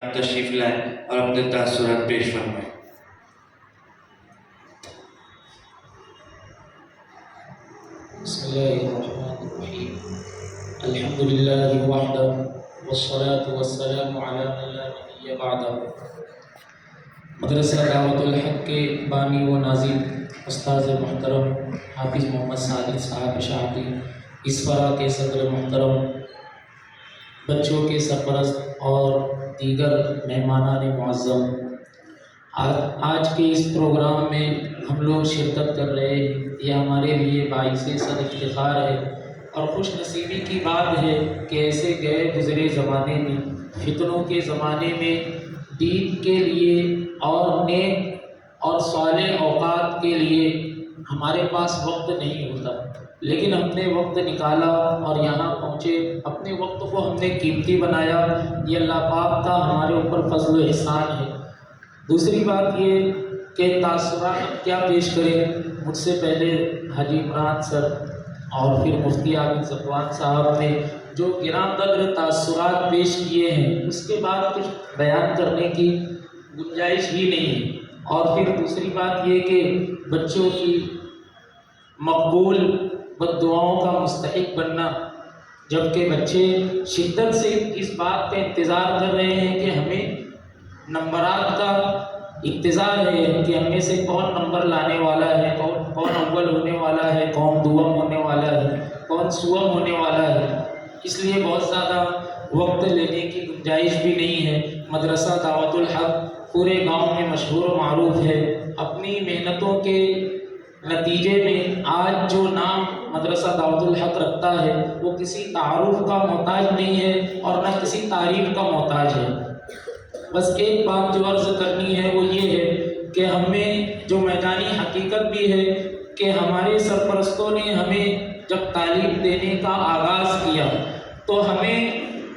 تشریف لائیں اور اپنے تاثرات پیش فرمائیں۔ بسم اللہ الرحمن الرحیم الحمد للہ وحدہ والصلاة والسلام علی من لا نبی بعدہ۔ مدرسہ دعوت الحق کے بانی و ناظم استاذ محترم حافظ محمد سعید صاحب شاہدی، اسفرا کے صدر محترم، بچوں کے سرپرست اور دیگر مہمانان معظم، آج کے اس پروگرام میں ہم لوگ شرکت کر رہے ہیں، یہ ہمارے لیے باعث سر افتخار ہے اور خوش نصیبی کی بات ہے کہ ایسے گئے گزرے زمانے میں، فتنوں کے زمانے میں دین کے لیے اور نیک اور صالح اوقات کے لیے ہمارے پاس وقت نہیں ہوتا، لیکن ہم نے وقت نکالا اور یہاں پہنچے، اپنے وقت کو ہم نے قیمتی بنایا، یہ اللہ پاک کا ہمارے اوپر فضل و احسان ہے۔ دوسری بات یہ کہ تاثرات کیا پیش کریں، مجھ سے پہلے حاجی عمران سر اور پھر مفتی عابد صفوان صاحب نے جو گراں قدر تاثرات پیش کیے ہیں، اس کے بعد کچھ بیان کرنے کی گنجائش ہی نہیں ہے۔ اور پھر دوسری بات یہ کہ بچوں کی مقبول بددعاؤں کا مستحق بننا، جبکہ بچے شدت سے اس بات کا انتظار کر رہے ہیں کہ ہمیں نمبرات کا انتظار ہے کہ ہم میں سے کون نمبر لانے والا ہے، کون اول ہونے والا ہے، کون دوم ہونے والا ہے، کون سوم ہونے والا ہے۔ اس لیے بہت زیادہ وقت لینے کی گنجائش بھی نہیں ہے۔ مدرسہ دعوت الحق پورے گاؤں میں مشہور و معروف ہے، اپنی محنتوں کے نتیجے میں آج جو نام مدرسہ دعوت الحق رکھتا ہے وہ کسی تعارف کا محتاج نہیں ہے اور نہ کسی تعریف کا محتاج ہے۔ بس ایک بات جو عرض کرنی ہے وہ یہ ہے کہ ہمیں جو میدانی حقیقت بھی ہے کہ ہمارے سرپرستوں نے ہمیں جب تعلیم دینے کا آغاز کیا تو ہمیں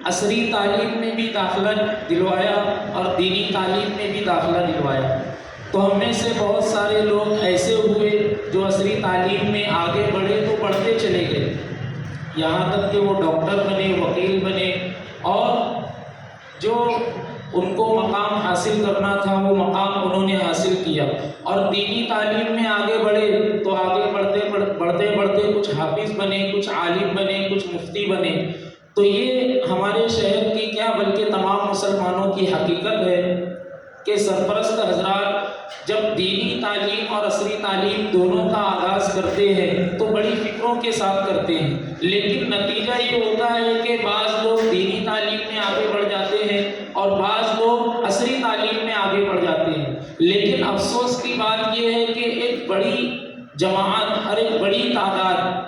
عصری تعلیم میں بھی داخلہ دلوایا اور دینی تعلیم میں بھی داخلہ دلوایا۔ تو ہم میں سے بہت سارے لوگ ایسے ہوئے جو عصری تعلیم میں آگے بڑھے تو پڑھتے چلے گئے، یہاں تک کہ وہ ڈاکٹر بنے، وکیل بنے، اور جو ان کو مقام حاصل کرنا تھا وہ مقام انہوں نے حاصل کیا، اور دینی تعلیم میں آگے بڑھے تو آگے بڑھتے کچھ حافظ بنے، کچھ عالم بنے، کچھ مفتی بنے۔ تو یہ ہمارے شہر کی کیا بلکہ تمام مسلمانوں کی حقیقت ہے کہ سرپرست حضرات جب دینی تعلیم اور عصری تعلیم دونوں کا آغاز کرتے ہیں تو بڑی فکروں کے ساتھ کرتے ہیں، لیکن نتیجہ یہ ہوتا ہے کہ بعض لوگ دینی تعلیم میں آگے بڑھ جاتے ہیں اور بعض لوگ عصری تعلیم میں آگے بڑھ جاتے ہیں۔ لیکن افسوس کی بات یہ ہے کہ ایک بڑی جماعت اور ایک بڑی تعداد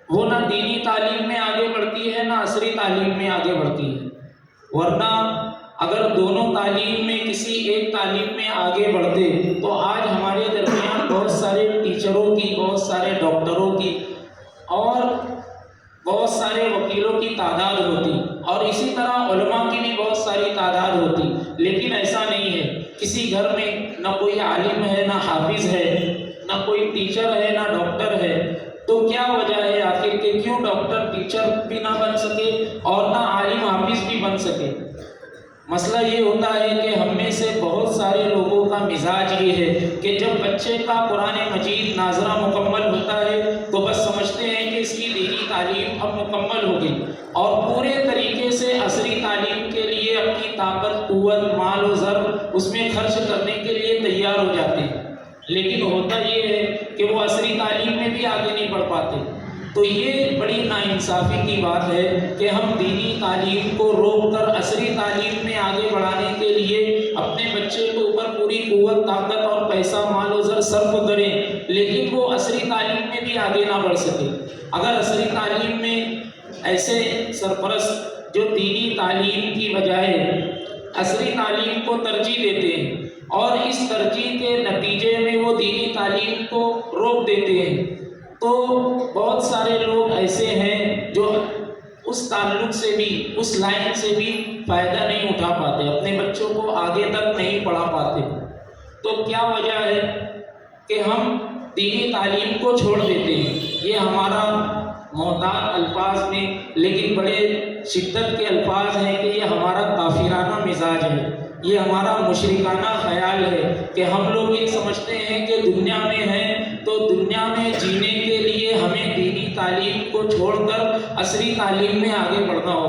وہ نہ دینی تعلیم میں آگے بڑھتی ہے نہ عصری تعلیم میں آگے بڑھتی ہے، ورنہ اگر دونوں تعلیم میں کسی ایک تعلیم میں آگے بڑھتے تو آج ہمارے درمیان بہت سارے ٹیچروں کی، بہت سارے ڈاکٹروں کی اور بہت سارے وکیلوں کی تعداد ہوتی، اور اسی طرح علماء کی بھی بہت ساری تعداد ہوتی، لیکن ایسا نہیں ہے۔ کسی گھر میں نہ کوئی عالم ہے، نہ حافظ ہے، نہ کوئی ٹیچر ہے، نہ ڈاکٹر ہے۔ تو کیا وجہ ہے آخر کہ کیوں ڈاکٹر ٹیچر بھی نہ بن سکے اور نہ عالم حافظ بھی بن سکے؟ مسئلہ یہ ہوتا ہے کہ ہم میں سے بہت سارے لوگوں کا مزاج یہ ہے کہ جب بچے کا قرآن مجید ناظرہ مکمل ہوتا ہے تو بس سمجھتے ہیں کہ اس کی دینی تعلیم اب مکمل ہوگی، اور پورے طریقے سے عصری تعلیم کے لیے اپنی طاقت، قوت، مال و زر اس میں خرچ کرنے کے لیے تیار ہو جاتے ہیں، لیکن ہوتا یہ ہے کہ وہ عصری تعلیم میں بھی آگے نہیں بڑھ پاتے۔ تو یہ بڑی ناانصافی کی بات ہے کہ ہم دینی تعلیم کو روک کر عصری تعلیم میں آگے بڑھانے کے لیے اپنے بچے کے اوپر پوری قوت، طاقت اور پیسہ، مال و زر صرف کریں، لیکن وہ عصری تعلیم میں بھی آگے نہ بڑھ سکے۔ اگر عصری تعلیم میں ایسے سرپرست جو دینی تعلیم کی بجائے عصری تعلیم کو ترجیح دیتے ہیں اور اس ترجیح کے نتیجے میں وہ دینی تعلیم کو روک دیتے ہیں، تو بہت سارے لوگ ایسے ہیں جو اس تعلق سے بھی، اس لائن سے بھی فائدہ نہیں اٹھا پاتے، اپنے بچوں کو آگے تک نہیں پڑھا پاتے۔ تو کیا وجہ ہے کہ ہم دینی تعلیم کو چھوڑ دیتے ہیں؟ یہ ہمارا محتاط الفاظ میں لیکن بڑے شدت کے الفاظ ہیں کہ یہ ہمارا کافرانہ مزاج ہے، یہ ہمارا مشرکانہ خیال ہے کہ ہم لوگ یہ سمجھتے ہیں کہ دنیا میں ہیں تو دنیا میں جینے کے لیے ہمیں دینی تعلیم کو چھوڑ کر عصری تعلیم میں آگے بڑھنا ہوگا۔